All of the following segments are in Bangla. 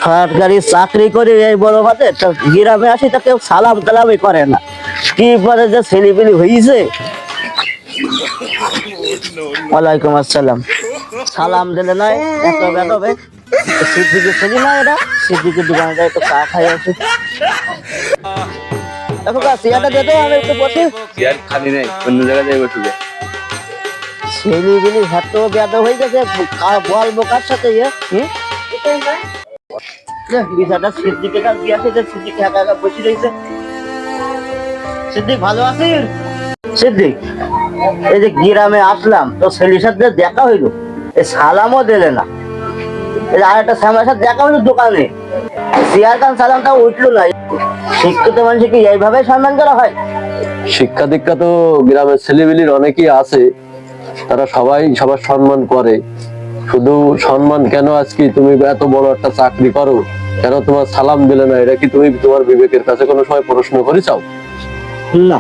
সরকারি চাকরি করে এই বড় ভাতে গ্রামে আসি তা কেউ সালাম টালামই করে না। কি পরে যে ছেলেপিলি হয়েছে। ওয়ালাইকুম আসসালাম। সালাম দিলে নয় এত বেদবে। সিদ্দিকি ছেলে না এরা, সিদ্দিকির দোকানে যাই একটু চা খাই আসি। দেখো চেয়ারটা দে তো, আমি একটু বসি। চেয়ার খালি নেই, অন্য জায়গায় যাই বসে যায়। ছেলেপিলি এত বেদব হয়ে গেছে, বলবো কার সাথে বিষয়টা সিদ্দিকের কাছে দিয়ে আসে যে সিদ্দিক একা একা বসে রয়েছে। সিদ্দিক ভালো আছিস? সিদ্দিক, এই যে গ্রামে আসলাম তো ছেলের সাথে দেখা হইলো, এই সালামও দিলে না। এই আর একটা স্যামের সাথে দেখা হইলো দোকানে, চেয়ার কান সালামটা উঠলো না। শিক্ষিত মানুষকে কি এইভাবে সম্মান করা হয়? শিক্ষা দীক্ষা তো গ্রামের ছেলেপিলির অনেকেই আছে, তারা সবাই সবার সম্মান করে। শুধু সম্মান কেন, আজকে তুমি এত বড় একটা চাকরি করো, কেন তোমার সালাম দিলে না? এটা কি তুমি তোমার বিবেকের কাছে কোনো সময় প্রশ্ন করেছাও? না।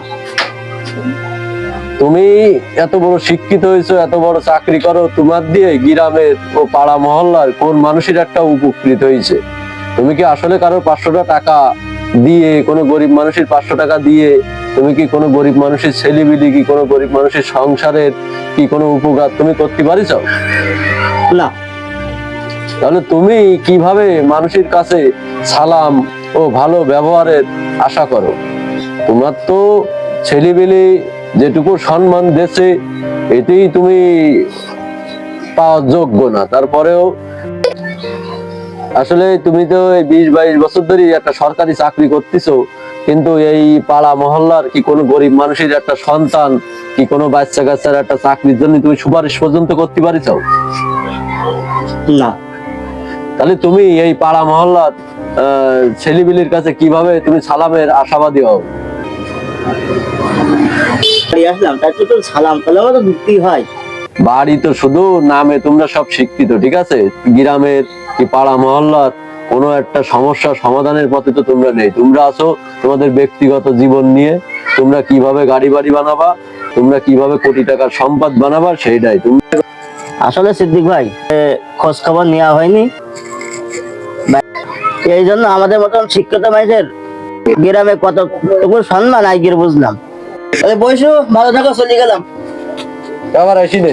তুমি এত বড় শিক্ষিত হয়েছো, এত বড় চাকরি করো, তোমার দিয়ে গ্রামের ও পাড়া মহল্লার কোন মানুষের একটা উপকৃত হয়েছে? তুমি কি আসলে কারোর 500 টাকা দিয়ে, কোনো গরিব মানুষের 500 টাকা দিয়ে তুমি কি কোনো গরিব মানুষের ছেলেবিলি, কি কোনো গরিব মানুষের সংসারের কি কোনো উপকার তুমি করতে পারিস? না। তাহলে তুমি কিভাবে মানুষের কাছে সালাম ও ভালো ব্যবহারের আশা করো? তোমার তো ছেলেবেলে যেটুকু সম্মান দেশে, এতেই তুমি পাওয়ার যোগ্য না। তারপরেও আসলে তুমি তো এই 20-22 বছর ধরে একটা সরকারি চাকরি করতেছো, কিন্তু এই পাড়া মহল্লার কি কোনো গরিব মানুষের একটা সন্তান, কি কোনো বাচ্চা কাচ্চার একটা চাকরির জন্য তুমি সুপারিশ পর্যন্ত করতে পারিস? না। তাহলে তুমি এই পাড়া মহল্লার ছেলেবিলির কাছে কিভাবে তুমি সালামের আশাবাদী হও? আসলাম তাই তো সালাম কালামও তো দিতেই হয়। বাড়ি তো শুধু নামে তোমরা সব শিক্ষিত, ঠিক আছে, গ্রামের কি পাড়া মহল্লার কোনো একটা সমস্যা সমাধানের পথে তো তোমরা নেই। তোমরা আছো তোমাদের ব্যক্তিগত জীবন নিয়ে, তোমরা কিভাবে গাড়ি বাড়ি বানাবা, তোমরা কিভাবে কোটি টাকার সম্পদ বানাবা, সেইটাই। তুমি আসলে সিদ্দিক ভাই খোঁজ খবর নেওয়া হয়নি, এই জন্য আমাদের মতন শিক্ষিত মানুষের গ্রামে কতটুকু সম্মান আজকের বুঝলাম। তাহলে বসো, ভালো থাকো, চলে গেলাম। আবার আসি নে।